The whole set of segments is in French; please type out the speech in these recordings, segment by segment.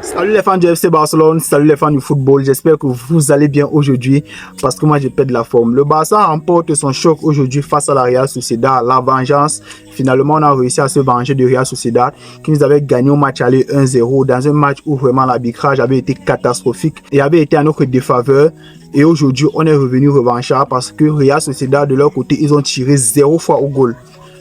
Salut les fans du FC Barcelone, salut les fans du football, j'espère que vous allez bien aujourd'hui parce que moi j'ai perdu la forme. Le Barça remporte son choc aujourd'hui face à la Real Sociedad, la vengeance. Finalement on a réussi à se venger de Real Sociedad qui nous avait gagné au match aller 1-0 dans un match où vraiment l'arbitrage avait été catastrophique et avait été à notre défaveur. Et aujourd'hui on est revenu revanchard parce que Real Sociedad de leur côté ils ont tiré 0 fois au goal.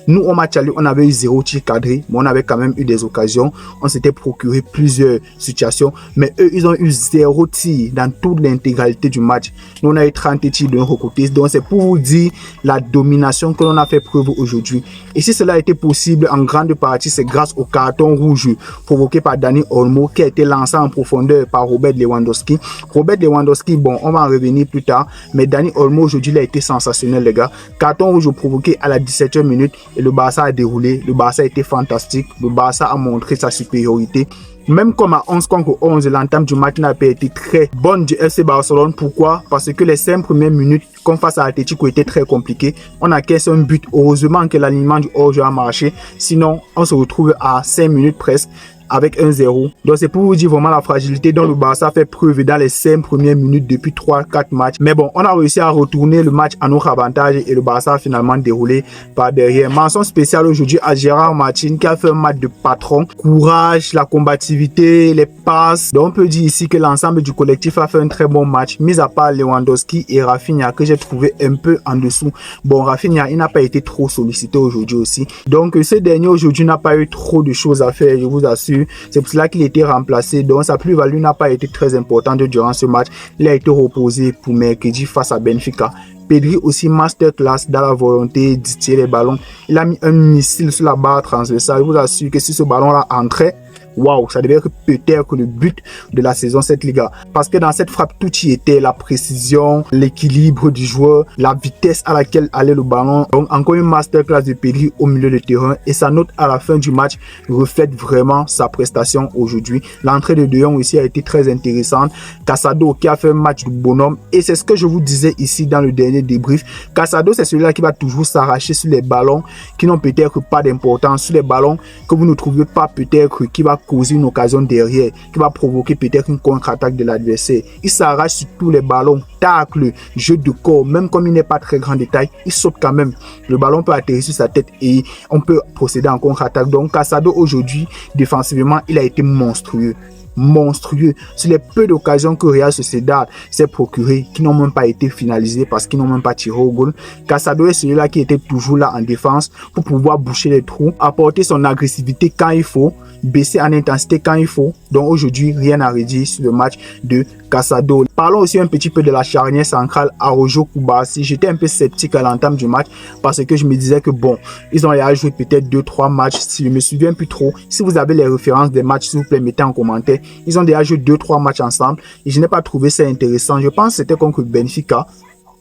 Nous, au match aller, on avait eu 0 tir cadré, mais on avait quand même eu des occasions. On s'était procuré plusieurs situations, mais eux, ils ont eu 0 tir dans toute l'intégralité du match. Nous, on a eu 30 tirs de notre côté. Donc, c'est pour vous dire la domination que l'on a fait preuve aujourd'hui. Et si cela a été possible en grande partie, c'est grâce au carton rouge provoqué par Dani Olmo qui a été lancé en profondeur par Robert Lewandowski. Robert Lewandowski, bon, on va en revenir plus tard, mais Dani Olmo aujourd'hui, il a été sensationnel, les gars. Carton rouge provoqué à la 17e minute. Et le Barça a déroulé, le Barça a été fantastique, le Barça a montré sa supériorité. Même comme à 11 contre 11, l'entame du match n'a pas été très bonne du FC Barcelone. Pourquoi? Parce que les 5 premières minutes, comme face à Atlético, étaient très compliquées. On a caissé un but. Heureusement que l'alignement du hors-jeu a marché. Sinon, on se retrouve à 5 minutes presque avec 1-0. Donc c'est pour vous dire vraiment la fragilité dont le Barça fait preuve dans les 5 premières minutes depuis 3-4 matchs. Mais bon, on a réussi à retourner le match à notre avantage et le Barça a finalement déroulé par derrière. Mention spéciale aujourd'hui à Gérard Martin qui a fait un match de patron. Courage, la combativité, les passes. Donc on peut dire ici que l'ensemble du collectif a fait un très bon match, mis à part Lewandowski et Rafinha que j'ai trouvé un peu en dessous. Bon, Rafinha, il n'a pas été trop sollicité aujourd'hui aussi. Donc ce dernier aujourd'hui n'a pas eu trop de choses à faire, je vous assure. C'est pour cela qu'il a été remplacé. Donc sa plus-value n'a pas été très importante durant ce match. Il a été reposé pour mercredi face à Benfica. Pedri aussi masterclass dans la volonté de tirer les ballons. Il a mis un missile sur la barre transversale. Je vous assure que si ce ballon-là entrait, waouh, ça devait être peut-être le but de la saison cette Liga. Parce que dans cette frappe, tout y était. La précision, l'équilibre du joueur, la vitesse à laquelle allait le ballon. Donc encore une masterclass de Pedri au milieu de terrain. Et sa note à la fin du match reflète vraiment sa prestation aujourd'hui. L'entrée de De Jong aussi a été très intéressante. Casado qui a fait un match de bonhomme. Et c'est ce que je vous disais ici dans le dernier débrief. Casado, c'est celui-là qui va toujours s'arracher sur les ballons qui n'ont peut-être pas d'importance. Sur les ballons que vous ne trouvez pas peut-être qui va causer une occasion derrière, qui va provoquer peut-être une contre-attaque de l'adversaire. Il s'arrache sur tous les ballons, tacle, jeu de corps, même comme il n'est pas très grand détail, il saute quand même. Le ballon peut atterrir sur sa tête et on peut procéder en contre-attaque. Donc Casado aujourd'hui, défensivement, il a été monstrueux. Monstrueux sur les peu d'occasions que Real Sociedad s'est procuré qui n'ont même pas été finalisées parce qu'ils n'ont même pas tiré au goal. Casado est celui-là qui était toujours là en défense pour pouvoir boucher les trous, apporter son agressivité quand il faut, baisser en intensité quand il faut. Donc aujourd'hui, rien à redire sur le match de Casado. Parlons aussi un petit peu de la charnière centrale Araujo-Koubarsi. J'étais un peu sceptique à l'entame du match parce que je me disais que bon, ils ont déjà joué peut-être 2-3 matchs. Si je me souviens plus trop, si vous avez les références des matchs, s'il vous plaît, mettez en commentaire. Ils ont déjà joué 2-3 matchs ensemble et je n'ai pas trouvé ça intéressant. Je pense que c'était contre Benfica.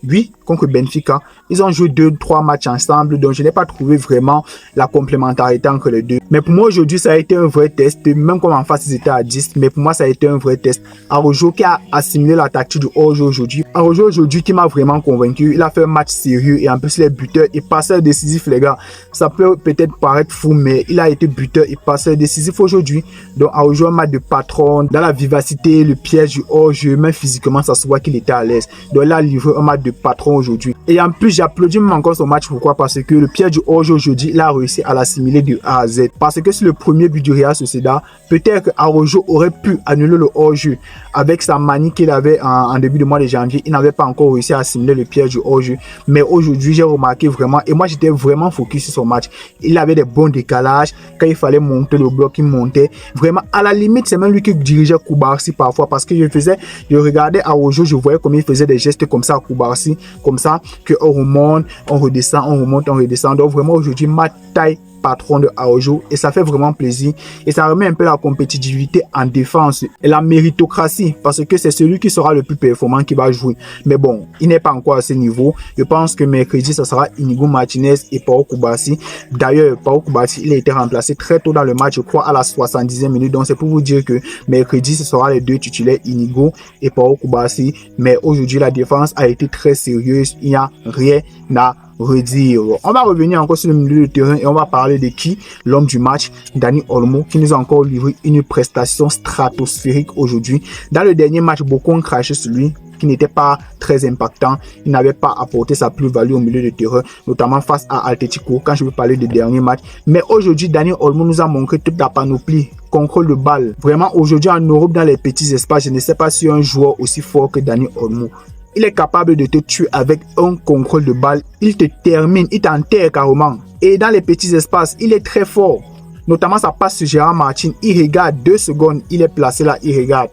Oui, contre Benfica. Ils ont joué 2-3 matchs ensemble, donc je n'ai pas trouvé vraiment la complémentarité entre les deux. Mais pour moi, aujourd'hui, ça a été un vrai test. Même comme en face, ils étaient à 10, mais pour moi, ça a été un vrai test. Araujo qui a assimilé la tactique du hors-jeu aujourd'hui. Araujo aujourd'hui qui m'a vraiment convaincu. Il a fait un match sérieux et en plus, les buteurs et passeurs décisifs, les gars. Ça peut peut-être paraître fou, mais il a été buteur et passeur décisif aujourd'hui. Donc, Araujo, un match de patron, dans la vivacité, le piège du hors-jeu, même physiquement, ça se voit qu'il était à l'aise. Donc, il a livré un match de patron aujourd'hui. Et en plus, j'applaudis même encore son match. Pourquoi? Parce que le piège du hors-jeu aujourd'hui, il a réussi à l'assimiler de A à Z. Parce que sur le premier but du Real Sociedad, peut-être que Araujo aurait pu annuler le hors-jeu avec sa manie qu'il avait en début de mois de janvier. Il n'avait pas encore réussi à assimiler le piège du hors-jeu. Mais aujourd'hui, j'ai remarqué vraiment, et moi j'étais vraiment focus sur son match. Il avait des bons décalages. Quand il fallait monter le bloc, il montait. Vraiment, à la limite, c'est même lui qui dirigeait Koubarsi parfois. Parce que je regardais Araujo, je voyais comment il faisait des gestes comme ça à Koubarsi. Comme ça, qu'on remonte, on redescend, on remonte, on redescend. Donc vraiment aujourd'hui, ma taille patron de Araujo et ça fait vraiment plaisir et ça remet un peu la compétitivité en défense et la méritocratie parce que c'est celui qui sera le plus performant qui va jouer. Mais bon, il n'est pas encore à ce niveau. Je pense que mercredi, ça sera Inigo Martinez et Pau Koubarsi. D'ailleurs, Pau Koubarsi, il a été remplacé très tôt dans le match, je crois à la 70e minute. Donc c'est pour vous dire que mercredi, ce sera les deux titulaires, Inigo et Pau Koubarsi. Mais aujourd'hui, la défense a été très sérieuse. Il n'y a rien à redire. On va revenir encore sur le milieu de terrain et on va parler de qui? L'homme du match, Dani Olmo, qui nous a encore livré une prestation stratosphérique aujourd'hui. Dans le dernier match, beaucoup ont craché sur lui, qui n'était pas très impactant. Il n'avait pas apporté sa plus-value au milieu de terrain, notamment face à Atletico, quand je veux parler du dernier match. Mais aujourd'hui, Dani Olmo nous a montré toute la panoplie. Contrôle de balle. Vraiment, aujourd'hui en Europe, dans les petits espaces, je ne sais pas si un joueur aussi fort que Dani Olmo. Il est capable de te tuer avec un contrôle de balle. Il te termine, il t'enterre carrément. Et dans les petits espaces, il est très fort. Notamment, ça passe sur Gérard Martin. Il regarde 2 secondes, il est placé là, il regarde.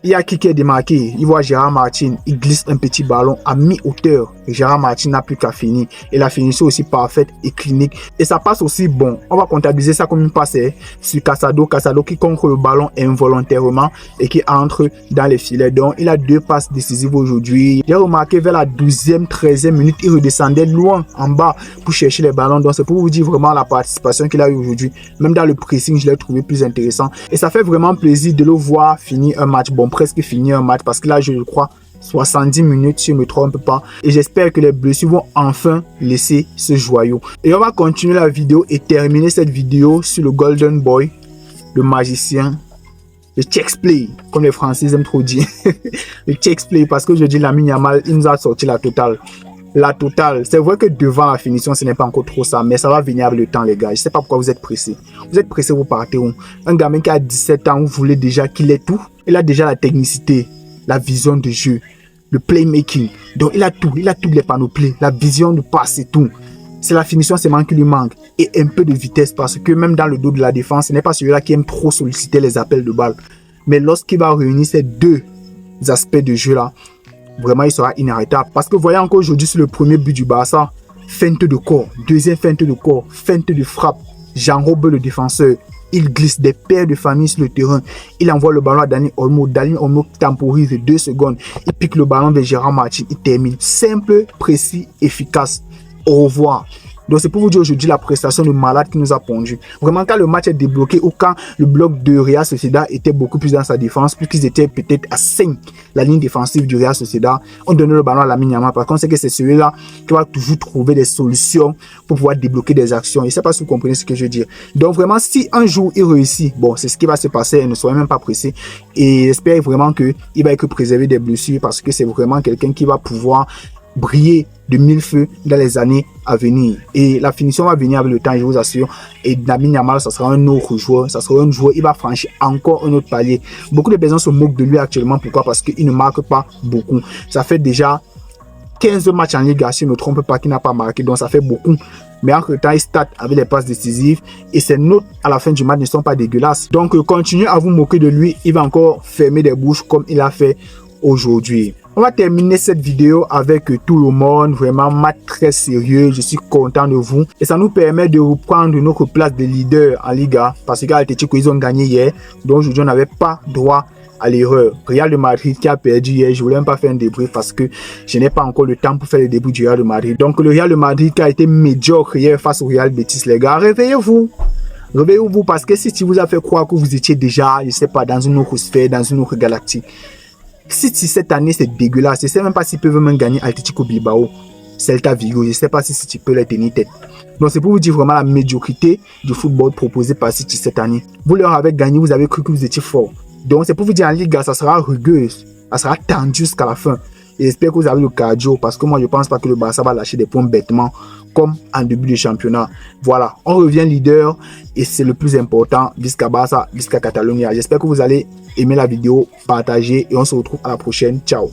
Il y a qui est démarqué, il voit Gérard Martin, il glisse un petit ballon à mi-hauteur. Gérard Martin n'a plus qu'à finir. Et la finition aussi parfaite et clinique. Et ça passe aussi bon. On va comptabiliser ça comme une passe sur Casado. Casado qui contre le ballon involontairement et qui entre dans les filets. Donc il a 2 passes décisives aujourd'hui. J'ai remarqué vers la 12e, 13e minute, il redescendait loin en bas pour chercher les ballons. Donc c'est pour vous dire vraiment la participation qu'il a eu aujourd'hui. Même dans le pressing, je l'ai trouvé plus intéressant. Et ça fait vraiment plaisir de le voir finir un match. Bon, presque finir un match parce que là, je le crois, 70 minutes, si je ne me trompe pas. Et j'espère que les blessures vont enfin laisser ce joyau. Et on va continuer la vidéo et terminer cette vidéo sur le Golden Boy, le magicien, le check-play, comme les Français aiment trop dire. Le check-play, parce que je dis Lamine Yamal, il nous a sorti la totale. La totale. C'est vrai que devant la finition, ce n'est pas encore trop ça, mais ça va venir avec le temps, les gars. Je ne sais pas pourquoi vous êtes pressés. Vous êtes pressés, vous partez où? Un gamin qui a 17 ans, vous voulez déjà qu'il ait tout. Il a déjà la technicité, la vision de jeu, le playmaking. Donc, il a toutes les panoplies, la vision de passe et tout. C'est la finition seulement qui lui manque. Et un peu de vitesse, parce que même dans le dos de la défense, ce n'est pas celui-là qui aime trop solliciter les appels de balle. Mais lorsqu'il va réunir ces 2 aspects de jeu-là, vraiment, il sera inarrêtable. Parce que vous voyez encore aujourd'hui sur le premier but du Barça, feinte de corps, deuxième feinte de corps, feinte de frappe, j'enrobe le défenseur. Il glisse des paires de famille sur le terrain. Il envoie le ballon à Dani Olmo. Dani Olmo temporise 2 secondes. Il pique le ballon vers Gérard Martin. Il termine. Simple, précis, efficace. Au revoir. Donc c'est pour vous dire aujourd'hui la prestation de malade qui nous a pondu. Vraiment quand le match est débloqué ou quand le bloc de Real Sociedad était beaucoup plus dans sa défense, puisqu'ils étaient peut-être à 5, la ligne défensive du Real Sociedad, on donnait le ballon à Lamine Yamal parce qu'on sait que c'est celui-là qui va toujours trouver des solutions pour pouvoir débloquer des actions. Je ne sais pas si vous comprenez ce que je veux dire. Donc vraiment si un jour il réussit, bon c'est ce qui va se passer, ne soyez même pas pressés. Et j'espère vraiment qu'il va être préservé des blessures parce que c'est vraiment quelqu'un qui va pouvoir briller de 1000 feux dans les années à venir. Et la finition va venir avec le temps, je vous assure. Et Lamine Yamal, ça sera un autre joueur. Ça sera un joueur, il va franchir encore un autre palier. Beaucoup de personnes se moquent de lui actuellement. Pourquoi? Parce qu'il ne marque pas beaucoup. Ça fait déjà 15 matchs en Ligue, si je ne me trompe pas, qu'il n'a pas marqué. Donc ça fait beaucoup. Mais entre temps, il start avec les passes décisives. Et ses notes à la fin du match ne sont pas dégueulasses. Donc continuez à vous moquer de lui. Il va encore fermer des bouches comme il a fait aujourd'hui. On va terminer cette vidéo avec tout le monde, vraiment match très sérieux, je suis content de vous et ça nous permet de reprendre notre place de leader en Liga parce qu'à Atletico ils ont gagné hier, donc aujourd'hui on n'avait pas droit à l'erreur. Real de Madrid qui a perdu hier, je voulais même pas faire un débrief parce que je n'ai pas encore le temps pour faire le début du Real de Madrid. Donc le Real de Madrid qui a été médiocre hier face au Real Betis, les gars, réveillez-vous. Réveillez-vous parce que si tu vous a fait croire que vous étiez déjà, je sais pas, dans une autre sphère, dans une autre galactique. Si cette année c'est dégueulasse, je ne sais même pas s'ils peuvent même gagner Atletico Bilbao, Celta Vigo, je ne sais pas si tu peux les tenir tête. Donc c'est pour vous dire vraiment la médiocrité du football proposé par City cette année. Vous leur avez gagné, vous avez cru que vous étiez fort. Donc c'est pour vous dire en Liga, ça sera rugueuse, ça sera tendu jusqu'à la fin. Et j'espère que vous avez le cardio parce que moi je pense pas que le Barça va lâcher des points bêtement comme en début de championnat. Voilà, on revient leader et c'est le plus important, Visca Barça, Visca Catalonia. J'espère que vous allez aimer la vidéo, partager et on se retrouve à la prochaine. Ciao.